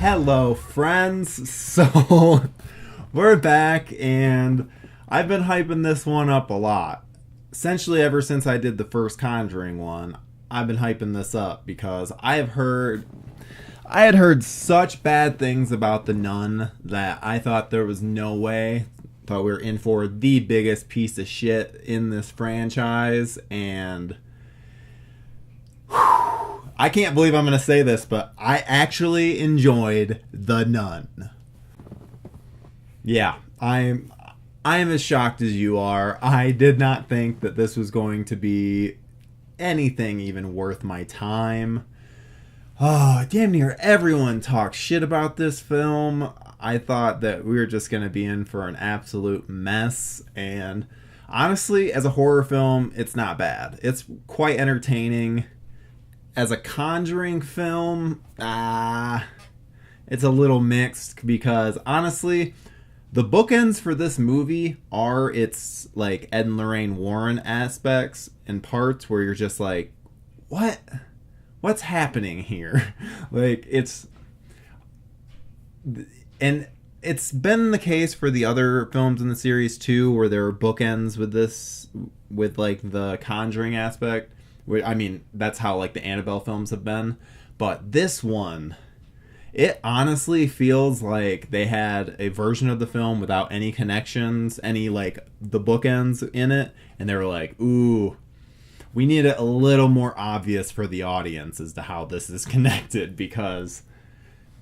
Hello, friends. So, we're back, and I've been hyping this one up a lot. Essentially, ever since I did the first Conjuring one, I've been hyping this up because I had heard such bad things about The Nun that I thought there was no way. Thought we were in for the biggest piece of shit in this franchise, and I can't believe I'm going to say this, but I actually enjoyed The Nun. Yeah, I am as shocked as you are. I did not think that this was going to be anything even worth my time. Oh, damn near everyone talks shit about this film. I thought that we were just going to be in for an absolute mess, and honestly, as a horror film, it's not bad. It's quite entertaining. As a Conjuring film, it's a little mixed because honestly, the bookends for this movie are its like Ed and Lorraine Warren aspects and parts where you're just like, what's happening here? Like and it's been the case for the other films in the series too, where there are bookends with like the Conjuring aspect. I mean, that's how like the Annabelle films have been. But this one, it honestly feels like they had a version of the film without any connections, any like the bookends in it. And they were like, ooh, we need it a little more obvious for the audience as to how this is connected, because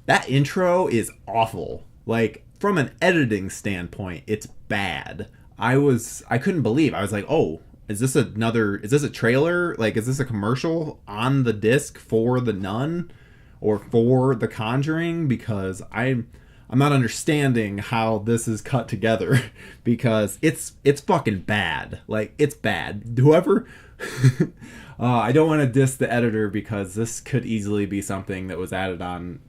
that intro is awful. Like, from an editing standpoint, it's bad. I couldn't believe. I was like, oh, is this a trailer? Like, is this a commercial on the disc for The Nun or for The Conjuring? Because I'm not understanding how this is cut together because it's fucking bad. Like, it's bad. Whoever I don't want to diss the editor because this could easily be something that was added on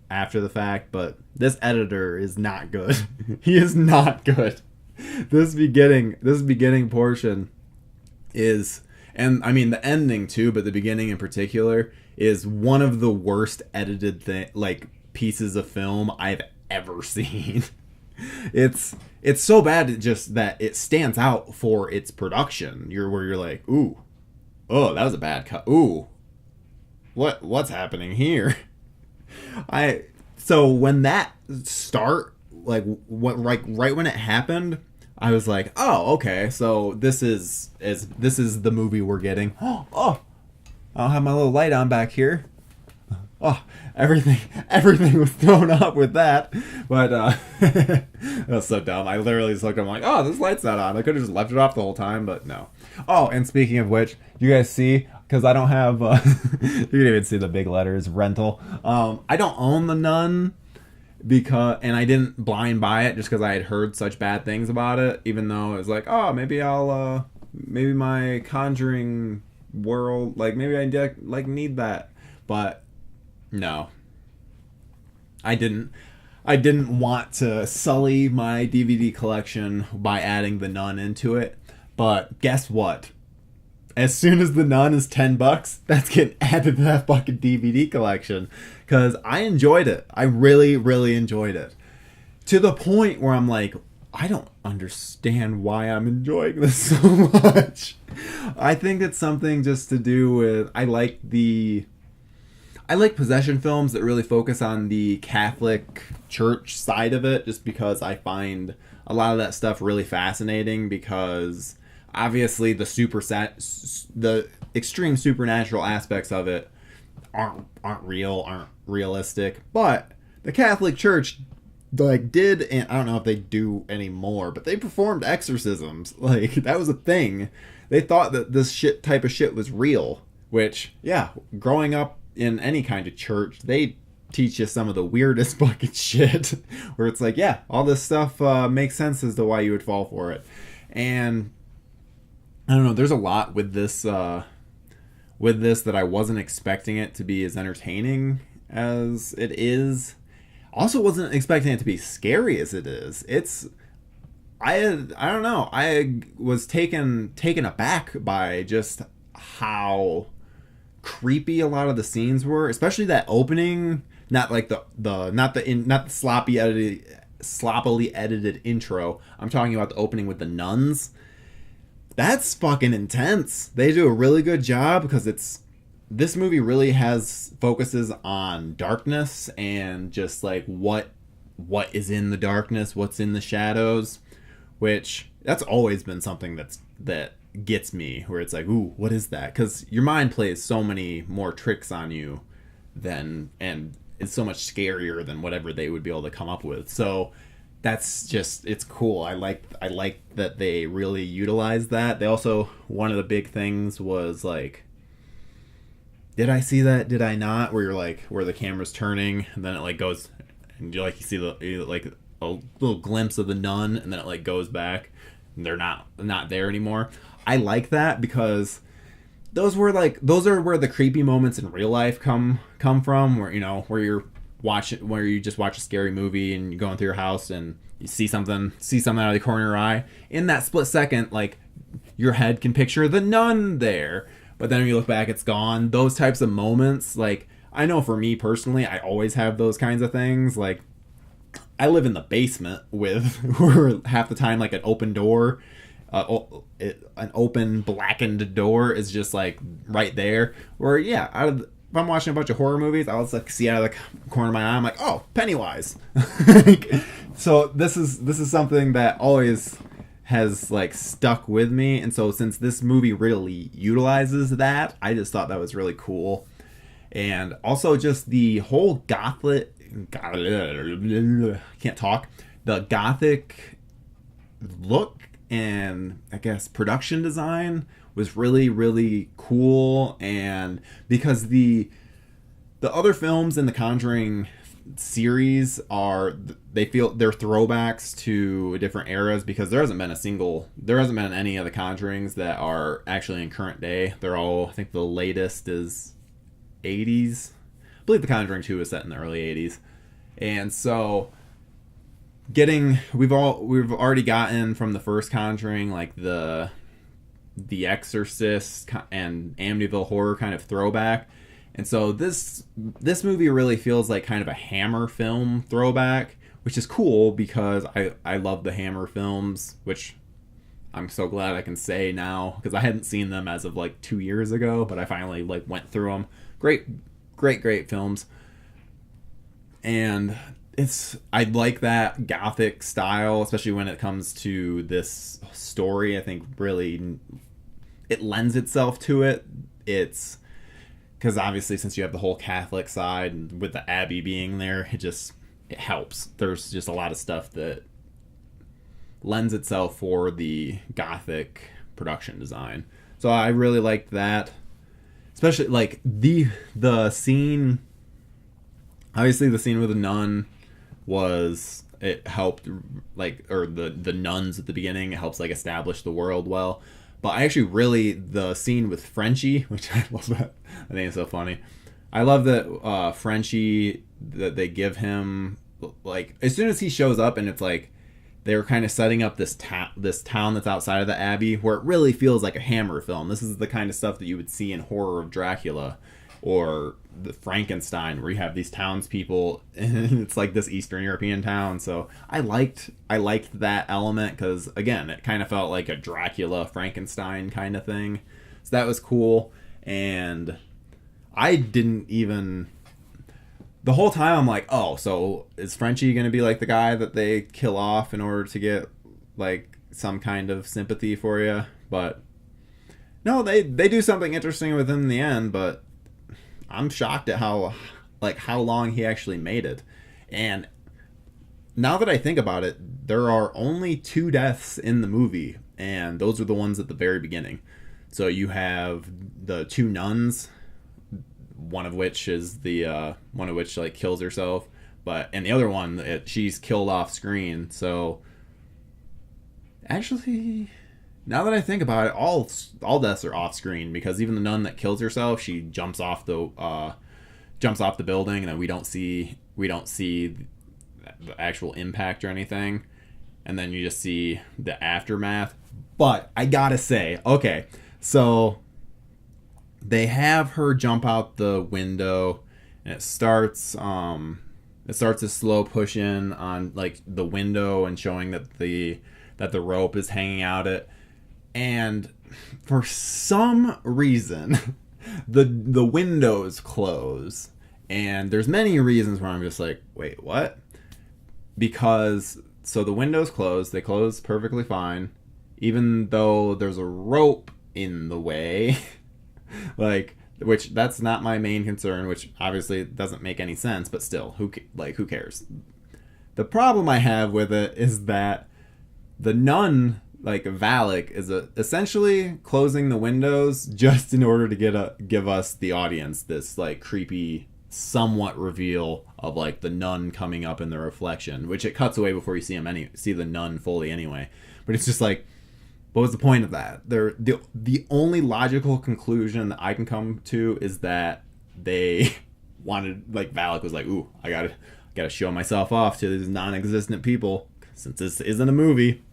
after the fact, but this editor is not good. He is not good. This beginning portion is, and I mean the ending too, but the beginning in particular is one of the worst edited pieces of film I've ever seen. It's so bad that it stands out for its production. You're like, ooh, oh, that was a bad cut. Ooh, what's happening here? So when that start, like right when it happened, I was like, oh, okay, so this is the movie we're getting. Oh, I'll have my little light on back here. Oh, everything was thrown up with that. But that was so dumb. I literally just looked at it, I'm like, oh, this light's not on. I could have just left it off the whole time, but no. Oh, and speaking of which, you guys see, because I don't have you can even see the big letters, rental. I don't own The Nun, and I didn't blind buy it just because I had heard such bad things about it, even though it was like, oh, maybe maybe my Conjuring world, like maybe I need that. But no, I didn't want to sully my DVD collection by adding The Nun into it. But guess what? As soon as The Nun is $10, that's getting added to that fucking DVD collection. Because I enjoyed it. I really, really enjoyed it. To the point where I'm like, I don't understand why I'm enjoying this so much. I think it's something just to do with, I like possession films that really focus on the Catholic Church side of it, just because I find a lot of that stuff really fascinating, because obviously the extreme supernatural aspects of it aren't realistic, but the Catholic Church did, and I don't know if they do anymore, but they performed exorcisms. Like, that was a thing. They thought that this type of shit was real, which, yeah, growing up in any kind of church, they teach you some of the weirdest fucking shit where it's like, yeah, all this stuff makes sense as to why you would fall for it. And I don't know, there's a lot with this that I wasn't expecting it to be as entertaining as it is. Also wasn't expecting it to be scary as it is. I don't know, I was taken aback by just how creepy a lot of the scenes were, especially that opening not like not the sloppily edited intro. I'm talking about the opening with the nuns. That's fucking intense. They do a really good job because this movie really focuses on darkness and just like what is in the darkness, what's in the shadows, which that's always been something that gets me, where it's like, ooh, what is that? Because your mind plays so many more tricks on you and it's so much scarier than whatever they would be able to come up with. So that's just, it's cool. I like that they really utilize that. They also, one of the big things was like, did I see that? Did I not? Where you're like, where the camera's turning and then it like goes and you see like a little glimpse of the nun and then it like goes back and they're not there anymore. I like that because those are where the creepy moments in real life come from, where where you just watch a scary movie and you go into your house and you see something out of the corner of your eye. In that split second, like, your head can picture the nun there, but then when you look back, it's gone. Those types of moments, like, I know for me personally, I always have those kinds of things. Like, I live in the basement with where half the time, like, an open door, an open blackened door is just like right there. Or yeah, if I'm watching a bunch of horror movies, I'll just like see out of the corner of my eye, I'm like, oh, Pennywise. So this is something that always has like stuck with me, and so since this movie really utilizes that, I just thought that was really cool. And also just the whole gothic, can't talk, the gothic look and I guess production design was really, really cool. And because the other films in the Conjuring series they're throwbacks to different eras, because there hasn't been any of the Conjurings that are actually in current day. They're all, I think the latest is 80s. I believe the Conjuring 2 is set in the early 80s. And so we've already gotten from the first Conjuring like the Exorcist and Amityville Horror kind of throwback, and so this movie really feels like kind of a Hammer film throwback, which is cool because I love the Hammer films, which I'm so glad I can say now because I hadn't seen them as of like 2 years ago, but I finally like went through them. Great films, and I like that gothic style, especially when it comes to this story. I think really it lends itself to it. It's because obviously since you have the whole Catholic side and with the Abbey being there, it helps. There's just a lot of stuff that lends itself for the gothic production design. So I really liked that, especially like the scene. Obviously the scene with the nun it helped, like, or the nuns at the beginning, it helps like establish the world well. But I actually really, the scene with Frenchie, which I love that, I think it's so funny. I love that Frenchie, that they give him, like, as soon as he shows up, and it's like they're kind of setting up this town that's outside of the Abbey, where it really feels like a Hammer film. This is the kind of stuff that you would see in Horror of Dracula or the Frankenstein, where you have these townspeople and it's like this Eastern European town. So I liked that element because, again, it kind of felt like a Dracula Frankenstein kind of thing. So that was cool. And I didn't even, the whole time I'm like, oh, so is Frenchie going to be like the guy that they kill off in order to get like some kind of sympathy for you? But no, they do something interesting with him in the end, but I'm shocked at how long he actually made it. And now that I think about it, there are only 2 deaths in the movie, and those are the ones at the very beginning. So you have the 2 nuns, one of which like kills herself, and the other one, she's killed off screen. So actually, now that I think about it, all deaths are off screen, because even the nun that kills herself, she jumps off the building, and then we don't see the actual impact or anything, and then you just see the aftermath. But I gotta say, okay, so they have her jump out the window, and it starts a slow push in on like the window and showing that the rope is hanging out it. And for some reason the windows close, and there's many reasons where I'm just like, wait, what? Because so the windows close, they close perfectly fine, even though there's a rope in the way. Like, which that's not my main concern, which obviously doesn't make any sense, but still, who cares? The problem I have with it is that the nun, like Valak, is essentially closing the windows just in order to give us the audience this like creepy somewhat reveal of like the nun coming up in the reflection, which it cuts away before you see the nun fully anyway. But it's just like, what was the point of that? The only logical conclusion that I can come to is that they wanted, like, Valak was like, ooh, I gotta show myself off to these non-existent people since this isn't a movie.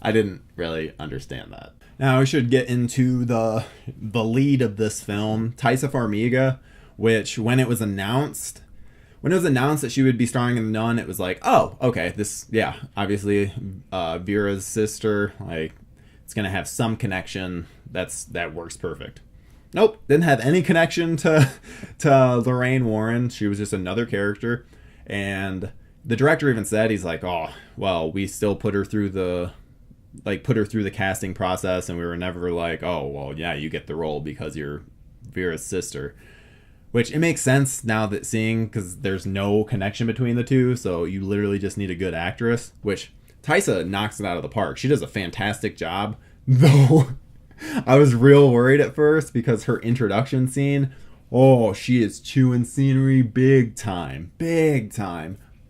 I didn't really understand that. Now we should get into the lead of this film, Taissa Farmiga, which when it was announced that she would be starring in The Nun, it was like, oh, okay, this, yeah, obviously Vera's sister, like, it's gonna have some connection. That works perfect. Nope, didn't have any connection to Lorraine Warren. She was just another character, and the director even said, he's like, oh, well, we still put her through the casting process, and we were never like, oh, well, yeah, you get the role because you're Vera's sister. Which, it makes sense now that seeing, because there's no connection between the two, so you literally just need a good actress, which Taissa knocks it out of the park. She does a fantastic job, though I was real worried at first because her introduction scene, oh, she is chewing scenery big time.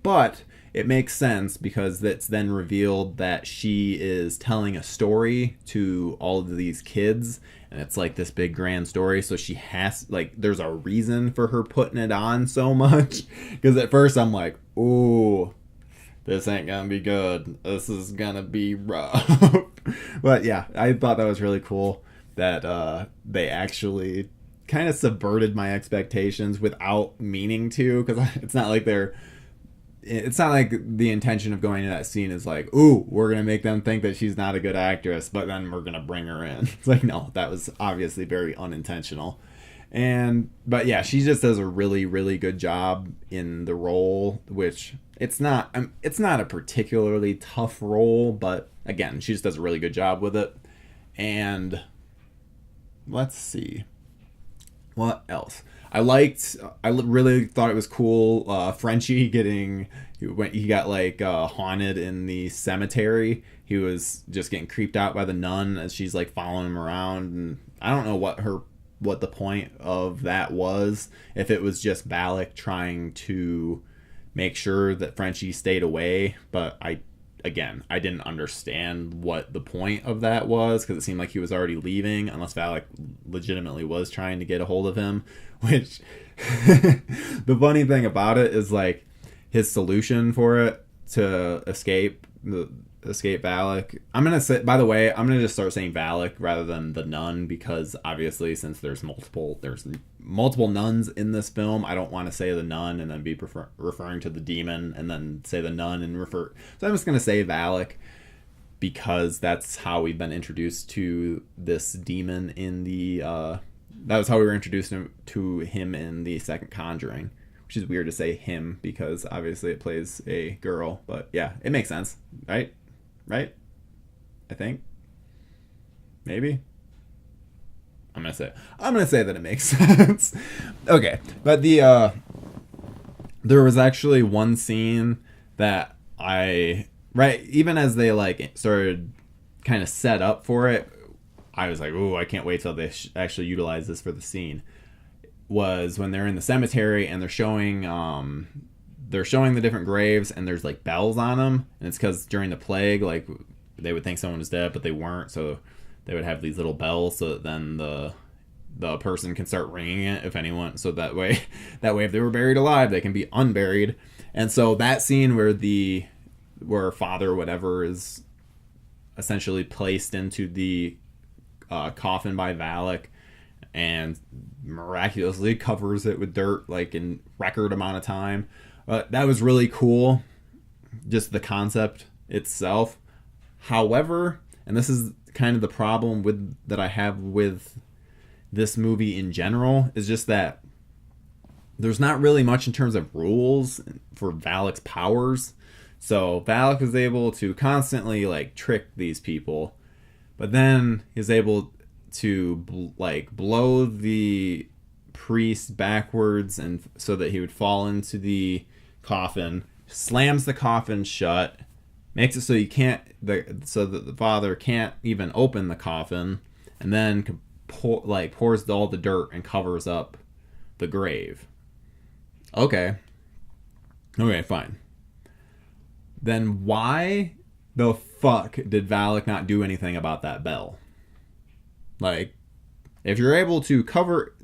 But it makes sense because it's then revealed that she is telling a story to all of these kids, and it's like this big grand story, so she has, like, there's a reason for her putting it on so much. Because at first I'm like, ooh, this ain't gonna be good. This is gonna be rough. But yeah, I thought that was really cool that they actually kind of subverted my expectations without meaning to, because it's not like the intention of going to that scene is like, ooh, we're going to make them think that she's not a good actress, but then we're going to bring her in. It's like, no, that was obviously very unintentional. But yeah, she just does a really, really good job in the role, which it's not a particularly tough role, but again, she just does a really good job with it. And let's see. What else? I really thought it was cool. Frenchie he got like haunted in the cemetery. He was just getting creeped out by the nun as she's like following him around, and I don't know what the point of that was. If it was just Valak trying to make sure that Frenchie stayed away, but I didn't understand what the point of that was, because it seemed like he was already leaving, unless Valak legitimately was trying to get a hold of him. Which, the funny thing about it is, like, his solution for it to escape Valak. I'm gonna say, by the way, I'm gonna just start saying Valak rather than the nun, because obviously, since there's multiple nuns in this film, I don't want to say the nun and then be referring to the demon and then say the nun and refer. So I'm just gonna say Valak, because that's how we've been introduced to this demon in the. That was how we were introduced to him in the second Conjuring, which is weird to say him because obviously it plays a girl, but yeah, it makes sense, right? I think. Maybe. I'm gonna say that it makes sense. Okay, but there was actually one scene that even as they like started kind of set up for it, I was like, ooh, I can't wait till they actually utilize this for the scene. Was when they're in the cemetery and they're showing the different graves, and there's like bells on them, and it's because during the plague, like, they would think someone was dead, but they weren't, so they would have these little bells so that then the person can start ringing it if anyone, so that way if they were buried alive, they can be unburied. And so that scene where Father whatever is essentially placed into the coffin by Valak, and miraculously covers it with dirt like in record amount of time. That was really cool, just the concept itself. However, and this is kind of the problem with that I have with this movie in general, is just that there's not really much in terms of rules for Valak's powers. So Valak is able to constantly like trick these people, but then he's able to like blow the priest backwards and so that he would fall into the coffin, slams the coffin shut, makes it so you can't so that the father can't even open the coffin, and then pours all the dirt and covers up the grave. Okay, fine. Then why the fuck did Valak not do anything about that bell? Like, if you're able to cover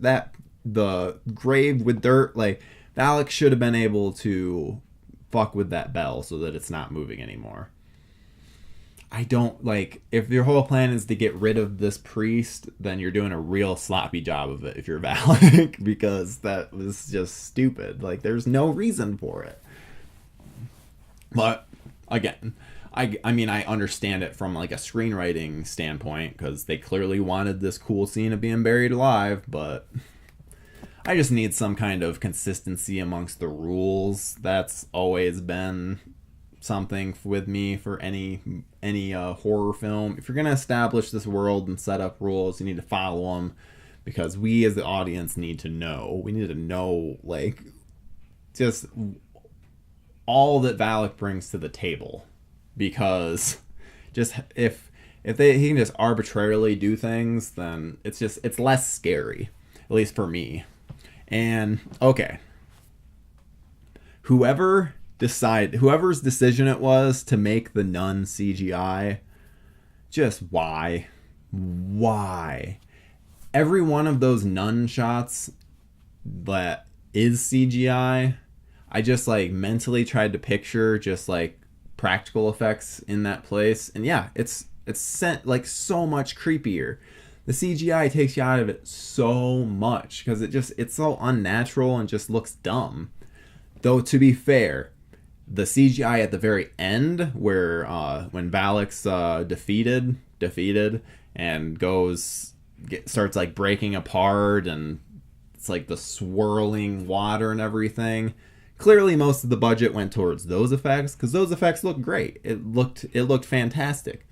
the grave with dirt, like, Valak should have been able to fuck with that bell so that it's not moving anymore. I don't, like, if your whole plan is to get rid of this priest, then you're doing a real sloppy job of it if you're Valak, because that was just stupid. Like, there's no reason for it. But, again, I mean, I understand it from, like, a screenwriting standpoint, because they clearly wanted this cool scene of being buried alive, but I just need some kind of consistency amongst the rules. That's always been something with me for any horror film. If you're going to establish this world and set up rules, you need to follow them, because we as the audience need to know. We need to know, like, just all that Valak brings to the table. Because just if he can just arbitrarily do things, then it's less scary, at least for me. And okay, whoever's decision it was to make the nun CGI, just why every one of those nun shots that is CGI, I just like mentally tried to picture just like practical effects in that place, and yeah, it's sent like so much creepier. The CGI takes you out of it so much because it's so unnatural and just looks dumb. Though to be fair, the CGI at the very end, where when Valak's defeated and starts like breaking apart, and it's like the swirling water and everything. Clearly, most of the budget went towards those effects, because those effects look great. It looked fantastic.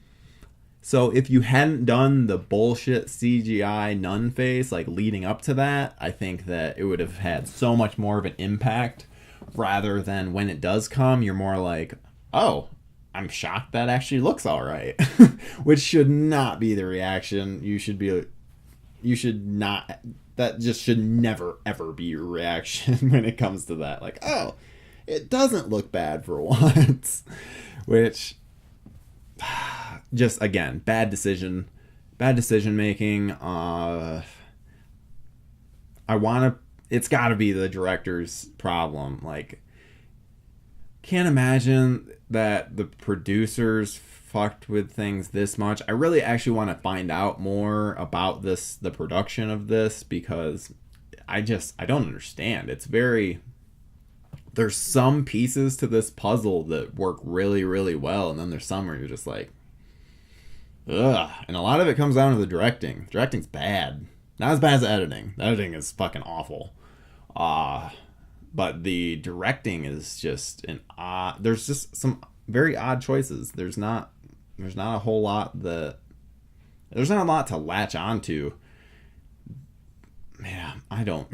So if you hadn't done the bullshit CGI nun face like leading up to that, I think that it would have had so much more of an impact, rather than when it does come, you're more like, oh, I'm shocked that actually looks all right, which should not be the reaction. That just should never, ever be your reaction when it comes to that. Like, oh, it doesn't look bad for once. Which, just, again, bad decision making. It's gotta be the director's problem. Like, can't imagine that the producers fucked with things this much. I really actually want to find out more about the production of this, because I don't understand. There's some pieces to this puzzle that work really, really well, and then there's some where you're just like, ugh. And a lot of it comes down to the directing. Directing's bad. Not as bad as the editing. The editing is fucking awful. But the directing is just there's just some very odd choices. There's not a whole lot there's not a lot to latch onto. Yeah, I'm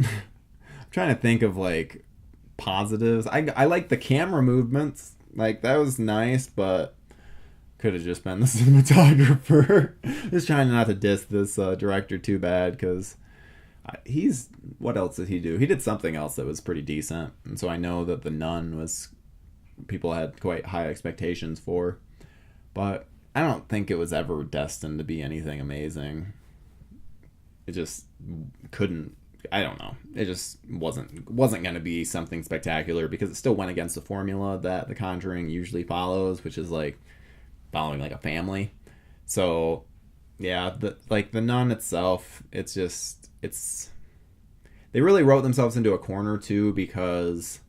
trying to think of like positives. I like the camera movements. Like, that was nice, but could have just been the cinematographer. Just trying not to diss this director too bad, because what else did he do? He did something else that was pretty decent, and so I know that The Nun people had quite high expectations for, but I don't think it was ever destined to be anything amazing. It just couldn't. I don't know. It just wasn't going to be something spectacular, because it still went against the formula that The Conjuring usually follows, which is like following like a family. So yeah, the Nun itself, it's just, it's they really wrote themselves into a corner too, because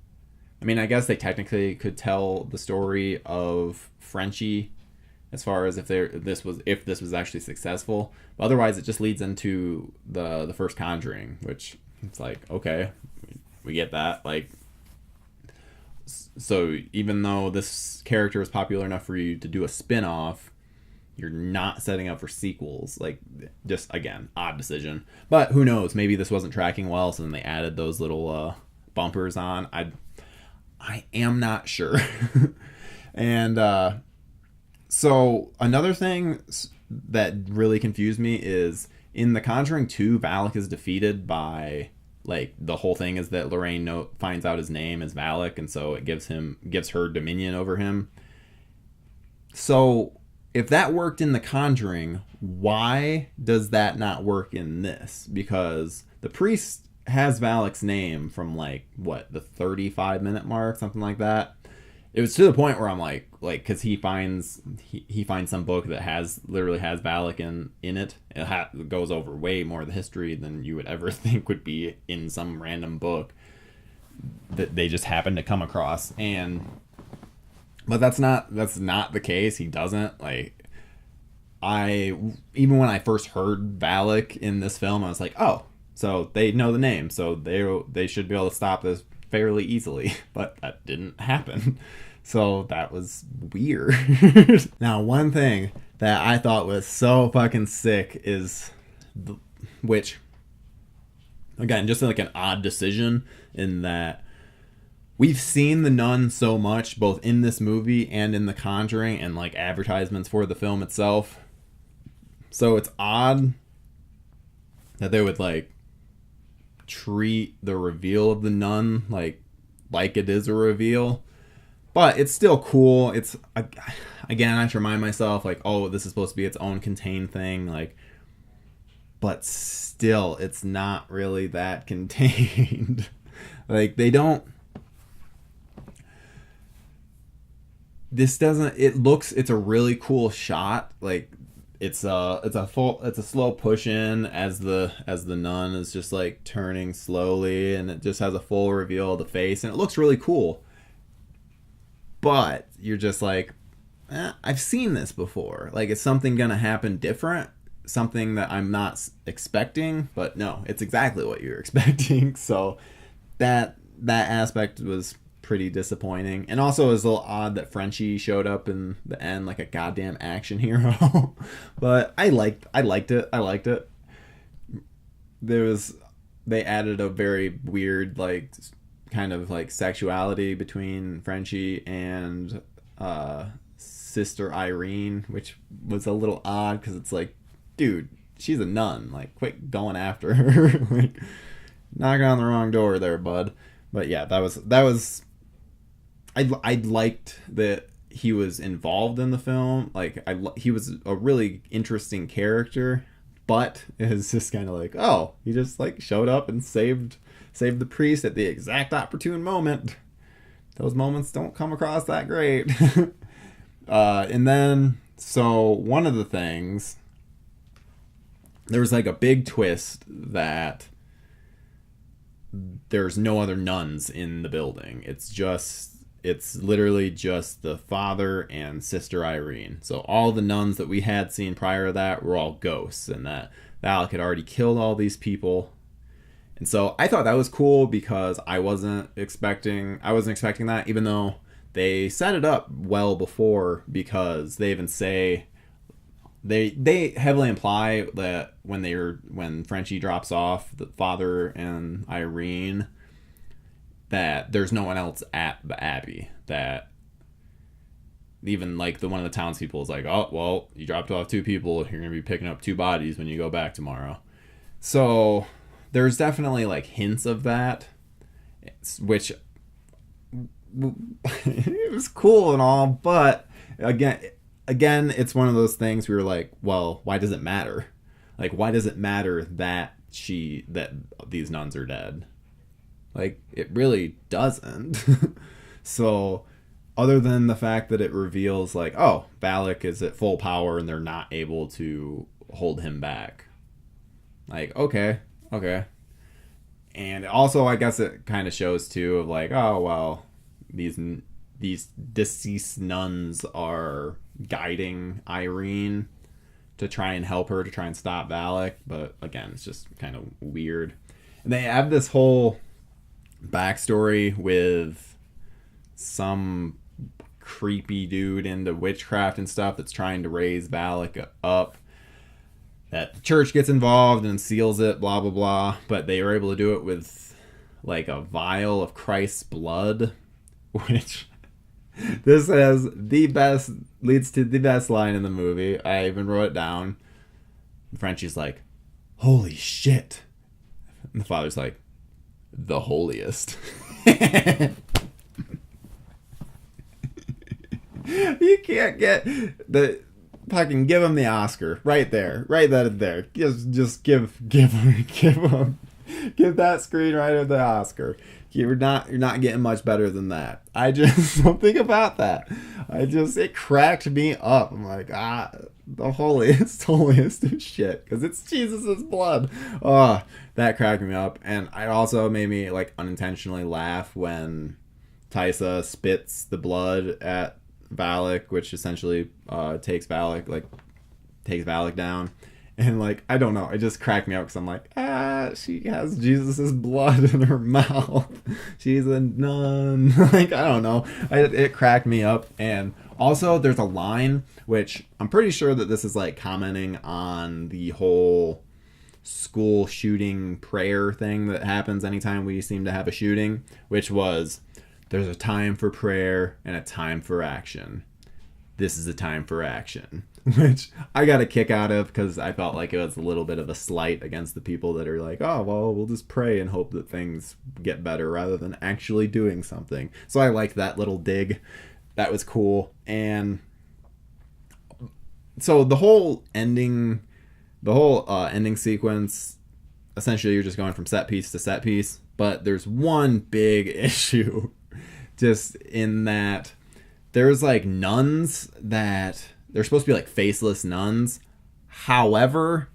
I mean, I guess they technically could tell the story of Frenchie as far as if this was actually successful. But otherwise, it just leads into the first Conjuring, which it's like, okay, we get that. Like, so even though this character is popular enough for you to do a spin-off, you're not setting up for sequels. Like, just again, odd decision. But who knows? Maybe this wasn't tracking well, so then they added those little bumpers on. I am not sure. And so another thing that really confused me is in The Conjuring 2, Valak is defeated by, like, the whole thing is that Lorraine finds out his name is Valak, and so it gives her dominion over him. So if that worked in The Conjuring, why does that not work in this? Because the priest has Valak's name from, like, what, the 35-minute mark, something like that. It was to the point where I'm like, because he finds some book that literally has Valak in it. It goes over way more of the history than you would ever think would be in some random book that they just happen to come across. But that's not the case. He doesn't. Like, even when I first heard Valak in this film, I was like, oh, so they know the name, so they should be able to stop this fairly easily. But that didn't happen. So that was weird. Now, one thing that I thought was so fucking sick is, which, again, just like an odd decision in that we've seen the nun so much, both in this movie and in The Conjuring, and like advertisements for the film itself. So it's odd that they would like treat the reveal of the nun like it is a reveal. But it's still cool. It's, again, I have to remind myself, like, oh, this is supposed to be its own contained thing, like, but still, it's not really that contained. Like, they don't, it's a really cool shot. Like, it's a slow push in as the nun is just like turning slowly, and it just has a full reveal of the face, and it looks really cool. But you're just like, I've seen this before. Like, is something gonna happen different? Something that I'm not expecting? But no, it's exactly what you're expecting. So that aspect was pretty disappointing. And also it was a little odd that Frenchie showed up in the end like a goddamn action hero. But I liked it. They added a very weird, like, kind of like sexuality between Frenchie and Sister Irene, which was a little odd because it's like, dude, she's a nun. Like, quit going after her. Like, knocking on the wrong door there, bud. But yeah, that was. I liked that he was involved in the film. Like, he was a really interesting character, but it was just kind of like, oh, he just like showed up and saved the priest at the exact opportune moment. Those moments don't come across that great. And then, so one of the things, there was like a big twist that there's no other nuns in the building. It's literally just the father and Sister Irene. So all the nuns that we had seen prior to that were all ghosts, and that Valak had already killed all these people. And so I thought that was cool because I wasn't expecting that, even though they set it up well before, because they even say they heavily imply that when Frenchie drops off the father and Irene, that there's no one else at the Abbey. That even like one of the townspeople is like, oh, well, you dropped off 2 people, you're gonna be picking up 2 bodies when you go back tomorrow. So there's definitely like hints of that, which it was cool and all, but again, it's one of those things we were like, well, why does it matter? Like, why does it matter that these nuns are dead? Like, it really doesn't. So, other than the fact that it reveals, like, oh, Valak is at full power and they're not able to hold him back. Like, okay, Okay. And also, I guess it kind of shows too of like, oh well, these deceased nuns are guiding Irene to try and help her to try and stop Valak. But again, it's just kind of weird. And they have this whole backstory with some creepy dude into witchcraft and stuff that's trying to raise Valak up. That the church gets involved and seals it, blah blah blah. But they were able to do it with like a vial of Christ's blood, which this has the best, leads to the best line in the movie. I even wrote it down. Frenchie's like, "Holy shit!" And the father's like, "The holiest." You can't get the fucking, give him the Oscar right there, right there. Just give that screenwriter the Oscar. You're not getting much better than that. I just something about that. It cracked me up. I'm like, the holiest of shit, because it's Jesus's blood. Oh, that cracked me up, and it also made me like unintentionally laugh when Taissa spits the blood at Valak, which essentially takes Valak down. And like, I don't know, it just cracked me up because I'm like, she has Jesus's blood in her mouth. She's a nun. Like, I don't know. It cracked me up. And also, there's a line which I'm pretty sure that this is like commenting on the whole school shooting prayer thing that happens anytime we seem to have a shooting, which was, "There's a time for prayer and a time for action. This is a time for action." Which I got a kick out of because I felt like it was a little bit of a slight against the people that are like, oh, well, we'll just pray and hope that things get better rather than actually doing something. So I liked that little dig. That was cool. And so the whole ending sequence, essentially you're just going from set piece to set piece. But there's one big issue just in that there's like nuns that they're supposed to be like faceless nuns. However,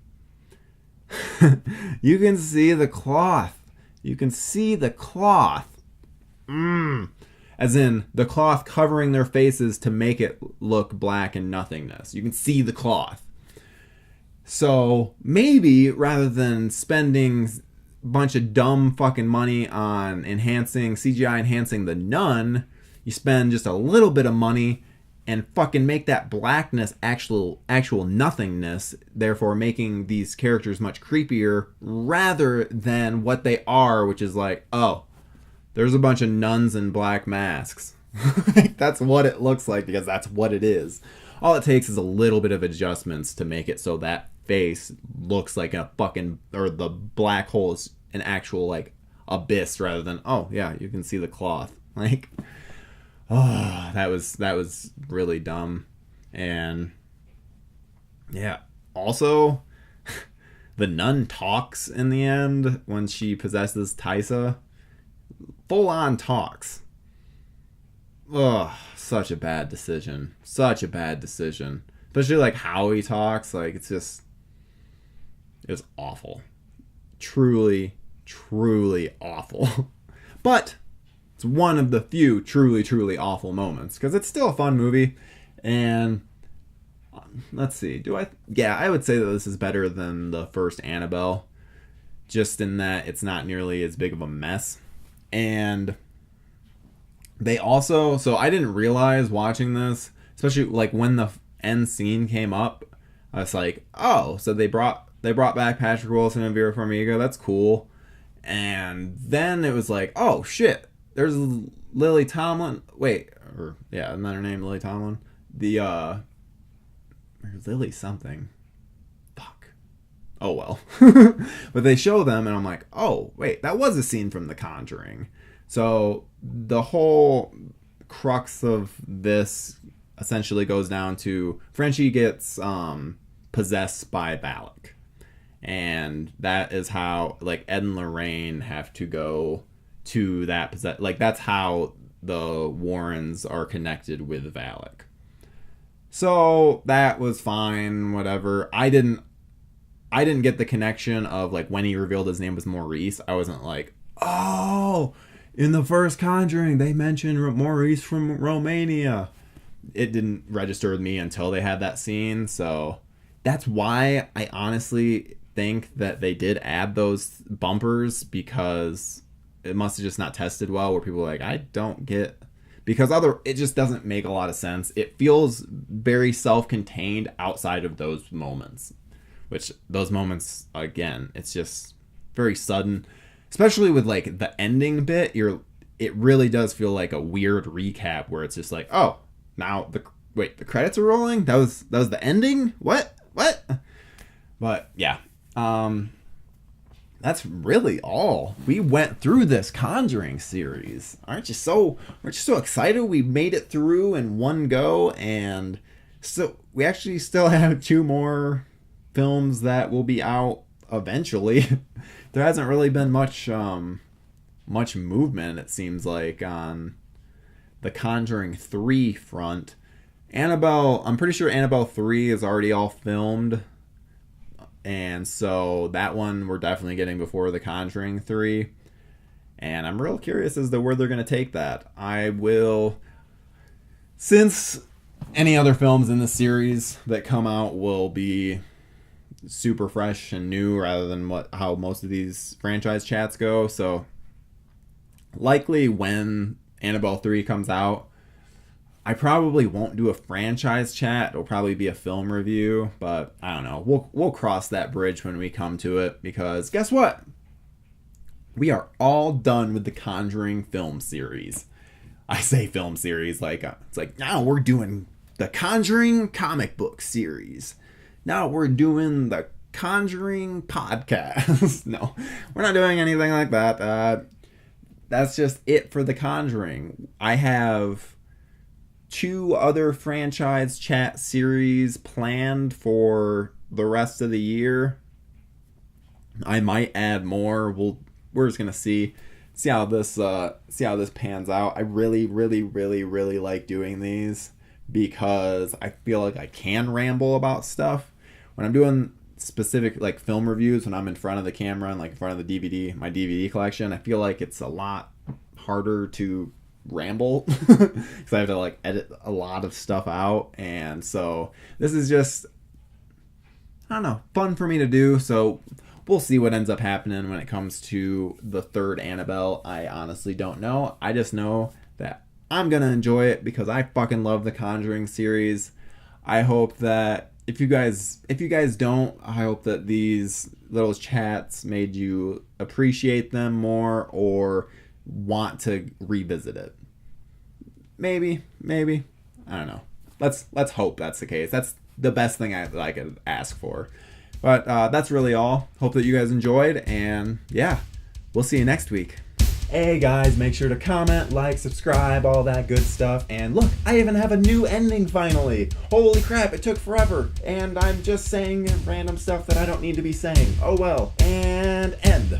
you can see the cloth. You can see the cloth. As in the cloth covering their faces to make it look black and nothingness. You can see the cloth. So maybe rather than spending a bunch of dumb fucking money on CGI enhancing the nun, you spend just a little bit of money and fucking make that blackness actual nothingness, therefore making these characters much creepier rather than what they are, which is like, oh, there's a bunch of nuns in black masks. That's what it looks like, because that's what it is. All it takes is a little bit of adjustments to make it so that face looks like a fucking, or the black hole is an actual like abyss rather than, oh yeah, you can see the cloth. Like, oh, that was really dumb. And yeah, also the nun talks in the end when she possesses Taissa. Full on talks. Ugh, such a bad decision. Especially like how he talks, like it's awful. Truly awful. But it's one of the few truly awful moments, because it's still a fun movie. And let's see, I would say that this is better than the first Annabelle, just in that it's not nearly as big of a mess. And they also, so I didn't realize watching this, especially like when the end scene came up, I was like, oh, so they brought back Patrick Wilson and Vera Farmiga. That's cool. And then it was like, oh shit, there's Lily Tomlin. Isn't that her name, Lily Tomlin? Or Lily something. Fuck. Oh well. But they show them, and I'm like, oh wait, that was a scene from The Conjuring. So the whole crux of this essentially goes down to Frenchie gets possessed by Valak. And that is how like Ed and Lorraine have to go to that that's how the Warrens are connected with Valak. So that was fine, whatever. I didn't I didn't get the connection of like when he revealed his name was Maurice. I wasn't like, oh, in the first Conjuring they mentioned Maurice from Romania. It didn't register with me until they had that scene, so that's why I honestly think that they did add those bumpers, because it must have just not tested well, where people are like, I don't get, because it just doesn't make a lot of sense. It feels very self-contained outside of those moments, which those moments, again, it's just very sudden, especially with like the ending bit. It really does feel like a weird recap where it's just like, oh, now the credits are rolling. That was the ending. What? But yeah, that's really all. We went through this Conjuring series. Aren't you so excited? We made it through in one go, and so we actually still have 2 more films that will be out eventually. There hasn't really been much movement, it seems like, on the Conjuring 3 front. Annabelle, I'm pretty sure Annabelle 3 is already all filmed, and so that one we're definitely getting before the Conjuring 3, and I'm real curious as to where they're going to take that. I will, since any other films in the series that come out will be super fresh and new rather than how most of these franchise chats go, so likely when Annabelle 3 comes out, I probably won't do a franchise chat. It'll probably be a film review, but I don't know. We'll cross that bridge when we come to it, because guess what? We are all done with the Conjuring film series. I say film series like it's like, now we're doing the Conjuring comic book series. Now we're doing the Conjuring podcast. No, we're not doing anything like that. That's just it for the Conjuring. I have 2 other franchise chat series planned for the rest of the year. I might add more. We're just gonna see how this pans out. I really like doing these, because I feel like I can ramble about stuff when I'm doing specific like film reviews. When I'm in front of the camera and like in front of the DVD, my DVD collection, I feel like it's a lot harder to ramble because I have to like edit a lot of stuff out, and so this is just, I don't know, fun for me to do. So we'll see what ends up happening when it comes to the 3rd Annabelle. I honestly don't know. I just know that I'm gonna enjoy it because I fucking love the Conjuring series. I hope that if you guys don't, I hope that these little chats made you appreciate them more or want to revisit it. Maybe I don't know. Let's hope that's the case. That's the best thing I could ask for. But that's really all. Hope that you guys enjoyed, and yeah, we'll see you next week. Hey guys, make sure to comment, like, subscribe, all that good stuff. And look, I even have a new ending finally. Holy crap, it took forever. And I'm just saying random stuff that I don't need to be saying. Oh well. And end.